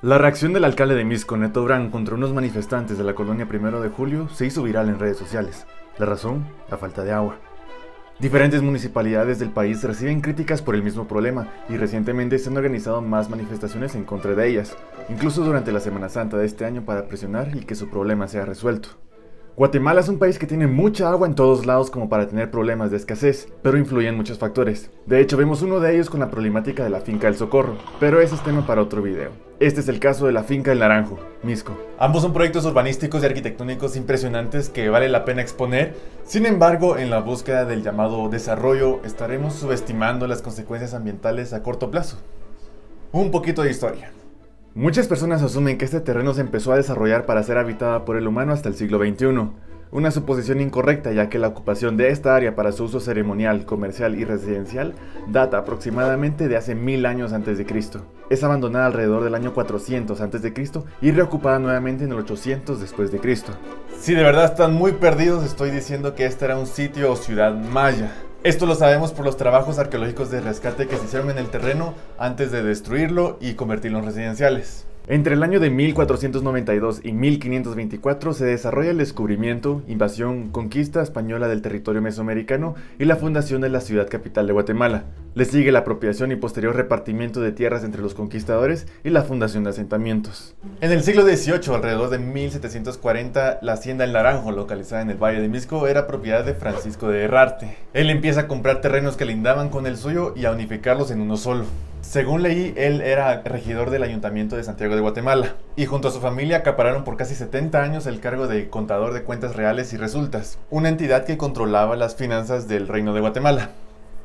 La reacción del alcalde de Misco, Neto Brand, contra unos manifestantes de la colonia 1 de Julio se hizo viral en redes sociales. La razón, la falta de agua. Diferentes municipalidades del país reciben críticas por el mismo problema y recientemente se han organizado más manifestaciones en contra de ellas, incluso durante la Semana Santa de este año para presionar y que su problema sea resuelto. Guatemala es un país que tiene mucha agua en todos lados como para tener problemas de escasez, pero influyen muchos factores. De hecho, vemos uno de ellos con la problemática de la finca del Socorro, pero ese es tema para otro video. Este es el caso de la finca del Naranjo, Misco. Ambos son proyectos urbanísticos y arquitectónicos impresionantes que vale la pena exponer. Sin embargo, en la búsqueda del llamado desarrollo, estaremos subestimando las consecuencias ambientales a corto plazo. Un poquito de historia. Muchas personas asumen que este terreno se empezó a desarrollar para ser habitada por el humano hasta el siglo XXI. Una suposición incorrecta, ya que la ocupación de esta área para su uso ceremonial, comercial y residencial data aproximadamente de hace 1000 años antes de Cristo. Es abandonada alrededor del año 400 antes de Cristo y reocupada nuevamente en el 800 después de Cristo. Si de verdad están muy perdidos, estoy diciendo que este era un sitio o ciudad maya. Esto lo sabemos por los trabajos arqueológicos de rescate que se hicieron en el terreno antes de destruirlo y convertirlo en residenciales. Entre el año de 1492 y 1524 se desarrolla el descubrimiento, invasión, conquista española del territorio mesoamericano y la fundación de la ciudad capital de Guatemala. Le sigue la apropiación y posterior repartimiento de tierras entre los conquistadores y la fundación de asentamientos. En el siglo XVIII, alrededor de 1740, la hacienda El Naranjo, localizada en el Valle de Misco, era propiedad de Francisco de Herrarte. Él empieza a comprar terrenos que lindaban con el suyo y a unificarlos en uno solo. Según leí, él era regidor del Ayuntamiento de Santiago de Guatemala y junto a su familia acapararon por casi 70 años el cargo de contador de cuentas reales y resultas, una entidad que controlaba las finanzas del Reino de Guatemala.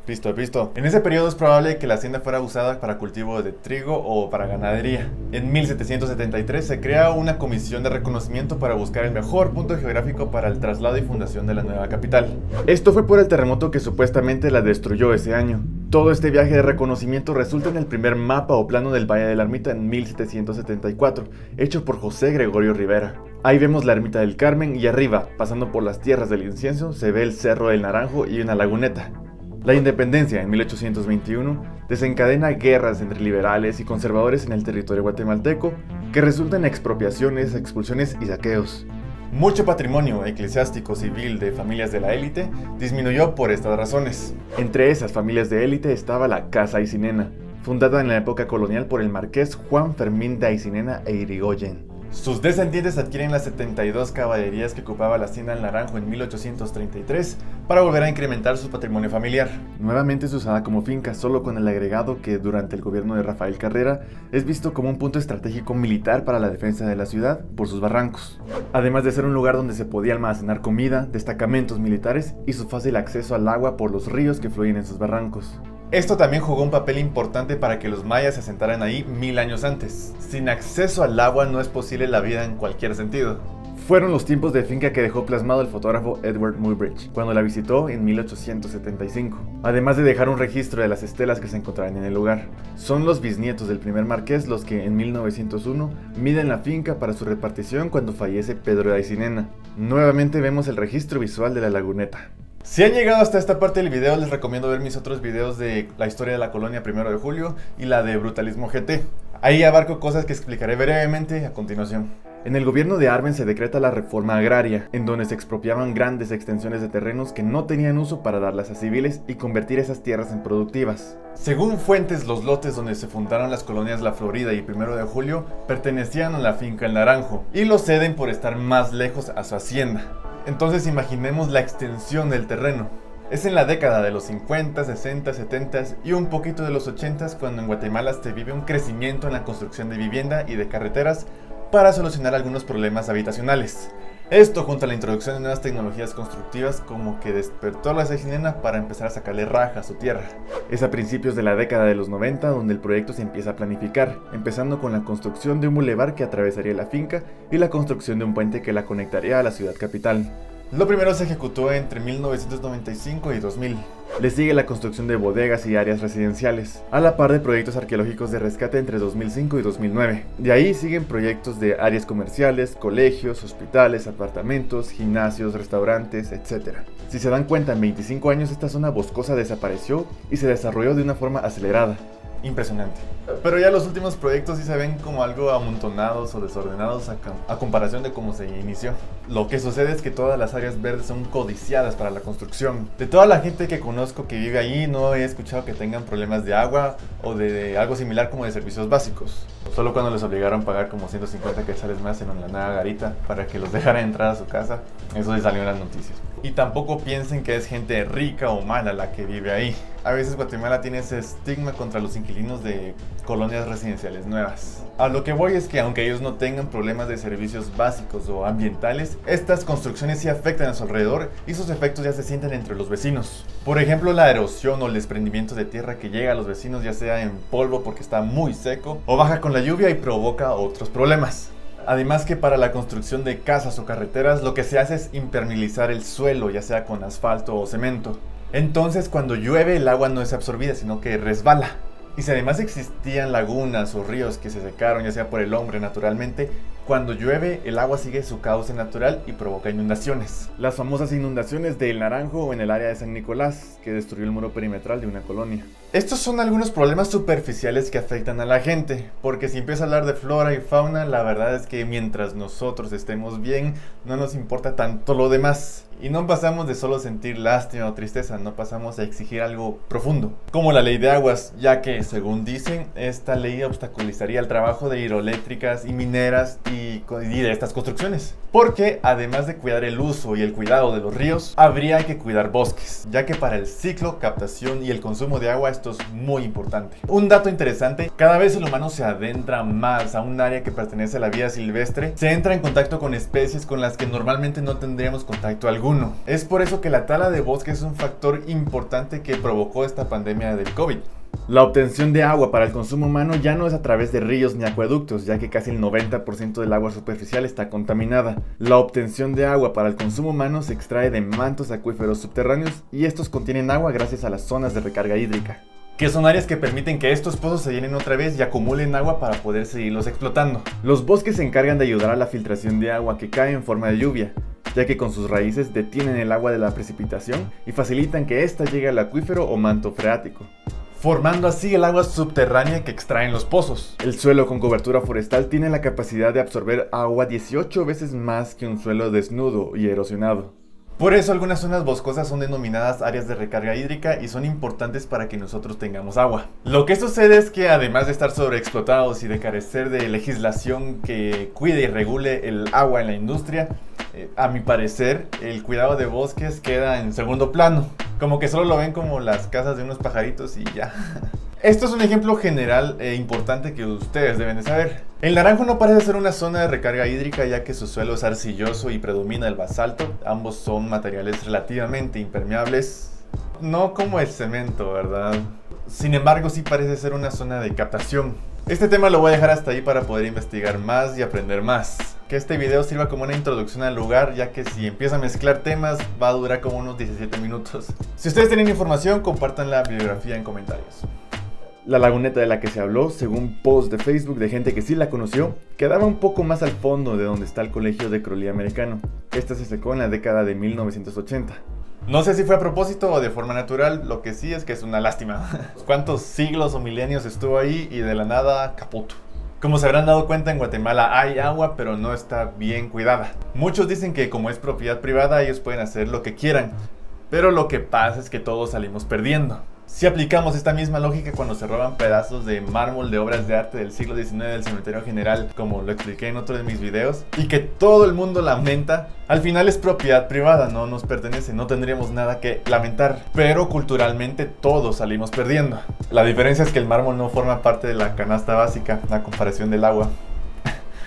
Visto. En ese periodo es probable que la hacienda fuera usada para cultivo de trigo o para ganadería. En 1773 se crea una comisión de reconocimiento para buscar el mejor punto geográfico para el traslado y fundación de la nueva capital. Esto fue por el terremoto que supuestamente la destruyó ese año. Todo este viaje de reconocimiento resulta en el primer mapa o plano del Valle de la Ermita en 1774, hecho por José Gregorio Rivera. Ahí vemos la Ermita del Carmen y arriba, pasando por las tierras del incienso, se ve el Cerro del Naranjo y una laguneta. La independencia en 1821 desencadena guerras entre liberales y conservadores en el territorio guatemalteco que resultan en expropiaciones, expulsiones y saqueos. Mucho patrimonio eclesiástico civil de familias de la élite disminuyó por estas razones. Entre esas familias de élite estaba la Casa Aycinena, fundada en la época colonial por el marqués Juan Fermín de Aycinena e Irigoyen. Sus descendientes adquieren las 72 caballerías que ocupaba la hacienda El Naranjo en 1833 para volver a incrementar su patrimonio familiar. Nuevamente es usada como finca, solo con el agregado que durante el gobierno de Rafael Carrera es visto como un punto estratégico militar para la defensa de la ciudad por sus barrancos. Además de ser un lugar donde se podía almacenar comida, destacamentos militares y su fácil acceso al agua por los ríos que fluyen en sus barrancos. Esto también jugó un papel importante para que los mayas se asentaran ahí 1000 años antes. Sin acceso al agua no es posible la vida en cualquier sentido. Fueron los tiempos de finca que dejó plasmado el fotógrafo Edward Muybridge cuando la visitó en 1875, además de dejar un registro de las estelas que se encontraban en el lugar. Son los bisnietos del primer marqués los que en 1901 miden la finca para su repartición cuando fallece Pedro de Aycinena. Nuevamente vemos el registro visual de la laguneta. Si han llegado hasta esta parte del video, les recomiendo ver mis otros videos de la historia de la colonia 1 de Julio y la de Brutalismo GT. Ahí abarco cosas que explicaré brevemente a continuación. En el gobierno de Arben se decreta la reforma agraria, en donde se expropiaban grandes extensiones de terrenos que no tenían uso para darlas a civiles y convertir esas tierras en productivas. Según fuentes, los lotes donde se fundaron las colonias La Florida y 1 de Julio pertenecían a la finca El Naranjo y lo ceden por estar más lejos a su hacienda. Entonces imaginemos la extensión del terreno. Es en la década de los 50, 60, 70 y un poquito de los 80 cuando en Guatemala se vive un crecimiento en la construcción de vivienda y de carreteras para solucionar algunos problemas habitacionales. Esto junto a la introducción de nuevas tecnologías constructivas como que despertó a la Aycinena para empezar a sacarle raja a su tierra. Es a principios de la década de los 90 donde el proyecto se empieza a planificar, empezando con la construcción de un bulevar que atravesaría la finca y la construcción de un puente que la conectaría a la ciudad capital. Lo primero se ejecutó entre 1995 y 2000. Le sigue la construcción de bodegas y áreas residenciales, a la par de proyectos arqueológicos de rescate entre 2005 y 2009. De ahí siguen proyectos de áreas comerciales, colegios, hospitales, apartamentos, gimnasios, restaurantes, etc. Si se dan cuenta, en 25 años esta zona boscosa desapareció y se desarrolló de una forma acelerada. impresionante. Pero ya los últimos proyectos sí se ven como algo amontonados o desordenados a comparación de cómo se inició. Lo que sucede es que todas las áreas verdes son codiciadas para la construcción. De toda la gente que conozco que vive ahí, no he escuchado que tengan problemas de agua o de algo similar como de servicios básicos. Solo cuando les obligaron a pagar como 150 quetzales más en una nueva garita para que los dejara entrar a su casa, eso sí salió en las noticias. Y tampoco piensen que es gente rica o mala la que vive ahí. A veces Guatemala tiene ese estigma contra los inquilinos de colonias residenciales nuevas. A lo que voy es que aunque ellos no tengan problemas de servicios básicos o ambientales, estas construcciones sí afectan a su alrededor y sus efectos ya se sienten entre los vecinos. Por ejemplo, la erosión o el desprendimiento de tierra que llega a los vecinos, ya sea en polvo porque está muy seco o baja con la lluvia y provoca otros problemas. Además que para la construcción de casas o carreteras lo que se hace es impermeabilizar el suelo, ya sea con asfalto o cemento. Entonces cuando llueve el agua no es absorbida, sino que resbala. Y si además existían lagunas o ríos que se secaron, ya sea por el hombre naturalmente, cuando llueve el agua sigue su cauce natural y provoca inundaciones. Las famosas inundaciones de El Naranjo en el área de San Nicolás, que destruyó el muro perimetral de una colonia. Estos son algunos problemas superficiales que afectan a la gente, porque si empiezo a hablar de flora y fauna, la verdad es que mientras nosotros estemos bien, no nos importa tanto lo demás. Y no pasamos de solo sentir lástima o tristeza, no pasamos a exigir algo profundo, como la ley de aguas, ya que, según dicen, esta ley obstaculizaría el trabajo de hidroeléctricas y mineras y de estas construcciones. Porque, además de cuidar el uso y el cuidado de los ríos, habría que cuidar bosques, ya que para el ciclo, captación y el consumo de agua esto es muy importante. Un dato interesante, cada vez el humano se adentra más a un área que pertenece a la vida silvestre, se entra en contacto con especies con las que normalmente no tendríamos contacto alguno. Es por eso que la tala de bosques es un factor importante que provocó esta pandemia del COVID. La obtención de agua para el consumo humano ya no es a través de ríos ni acueductos, ya que casi el 90% del agua superficial está contaminada. La obtención de agua para el consumo humano se extrae de mantos acuíferos subterráneos y estos contienen agua gracias a las zonas de recarga hídrica, que son áreas que permiten que estos pozos se llenen otra vez y acumulen agua para poder seguirlos explotando. Los bosques se encargan de ayudar a la filtración de agua que cae en forma de lluvia, ya que con sus raíces detienen el agua de la precipitación y facilitan que ésta llegue al acuífero o manto freático, formando así el agua subterránea que extraen los pozos. El suelo con cobertura forestal tiene la capacidad de absorber agua 18 veces más que un suelo desnudo y erosionado. Por eso algunas zonas boscosas son denominadas áreas de recarga hídrica y son importantes para que nosotros tengamos agua. Lo que sucede es que además de estar sobreexplotados y de carecer de legislación que cuide y regule el agua en la industria, a mi parecer el cuidado de bosques queda en segundo plano. Como que solo lo ven como las casas de unos pajaritos y ya. Esto es un ejemplo general e importante que ustedes deben de saber. El Naranjo no parece ser una zona de recarga hídrica, ya que su suelo es arcilloso y predomina el basalto. Ambos son materiales relativamente impermeables, no como el cemento, ¿verdad? Sin embargo, sí parece ser una zona de captación. Este tema lo voy a dejar hasta ahí para poder investigar más y aprender más. Que este video sirva como una introducción al lugar, ya que si empiezo a mezclar temas va a durar como unos 17 minutos. Si ustedes tienen información, compartan la bibliografía en comentarios. La laguneta de la que se habló, según post de Facebook de gente que sí la conoció, quedaba un poco más al fondo de donde está el colegio de Crowley americano. Esta se secó en la década de 1980. No sé si fue a propósito o de forma natural, lo que sí es que es una lástima. ¿Cuántos siglos o milenios estuvo ahí y de la nada caput? Como se habrán dado cuenta, en Guatemala hay agua, pero no está bien cuidada. Muchos dicen que como es propiedad privada, ellos pueden hacer lo que quieran. Pero lo que pasa es que todos salimos perdiendo. Si aplicamos esta misma lógica cuando se roban pedazos de mármol de obras de arte del siglo XIX del Cementerio General, como lo expliqué en otro de mis videos, y que todo el mundo lamenta, al final es propiedad privada, no nos pertenece, no tendríamos nada que lamentar. Pero culturalmente todos salimos perdiendo. La diferencia es que el mármol no forma parte de la canasta básica, a comparación del agua.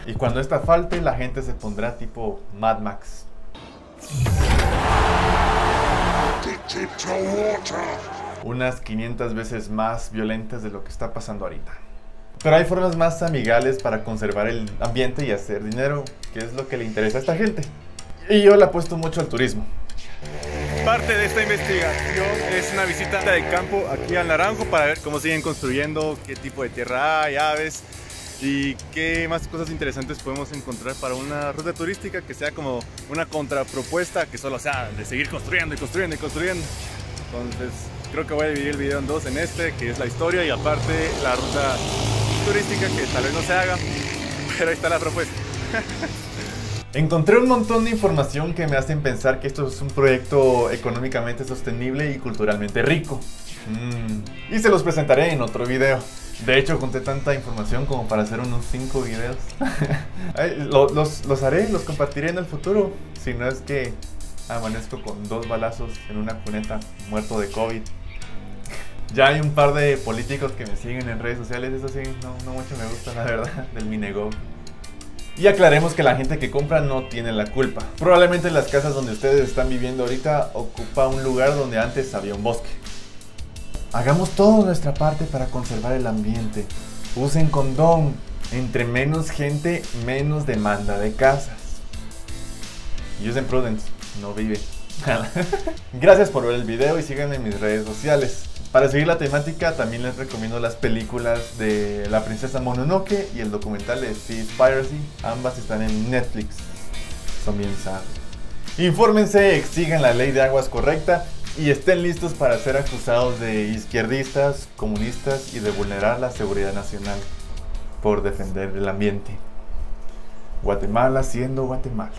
Y cuando esta falte, la gente se pondrá tipo Mad Max. Unas 500 veces más violentas de lo que está pasando ahorita. Pero hay formas más amigables para conservar el ambiente y hacer dinero, que es lo que le interesa a esta gente. Y yo le apuesto mucho al turismo. Parte de esta investigación es una visita de campo aquí al Naranjo para ver cómo siguen construyendo, qué tipo de tierra hay, aves y qué más cosas interesantes podemos encontrar para una ruta turística que sea como una contrapropuesta, que solo sea de seguir construyendo y construyendo y construyendo. Entonces, Creo que voy a dividir el video en dos, en este, que es la historia, y aparte la ruta turística, que tal vez no se haga, pero ahí está la propuesta. Encontré un montón de información que me hacen pensar que esto es un proyecto económicamente sostenible y culturalmente rico. Y se los presentaré en otro video. De hecho, junté tanta información como para hacer unos 5 videos. Los haré, los compartiré en el futuro. Si no es que amanezco con 2 balazos en una cuneta, muerto de COVID. Ya hay un par de políticos que me siguen en redes sociales. Eso sí, no mucho me gusta, la verdad, del Minegov. Y aclaremos que la gente que compra no tiene la culpa. Probablemente las casas donde ustedes están viviendo ahorita ocupa un lugar donde antes había un bosque. Hagamos toda nuestra parte para conservar el ambiente. Usen condón. Entre menos gente, menos demanda de casas. Y usen Prudence, no vive. Gracias por ver el video y síganme en mis redes sociales. Para seguir la temática también les recomiendo las películas de La Princesa Mononoke y el documental de Seaspiracy. Ambas están en Netflix. Son bien sad. Infórmense, sigan la ley de aguas correcta y estén listos para ser acusados de izquierdistas, comunistas y de vulnerar la seguridad nacional por defender el ambiente. Guatemala siendo Guatemala.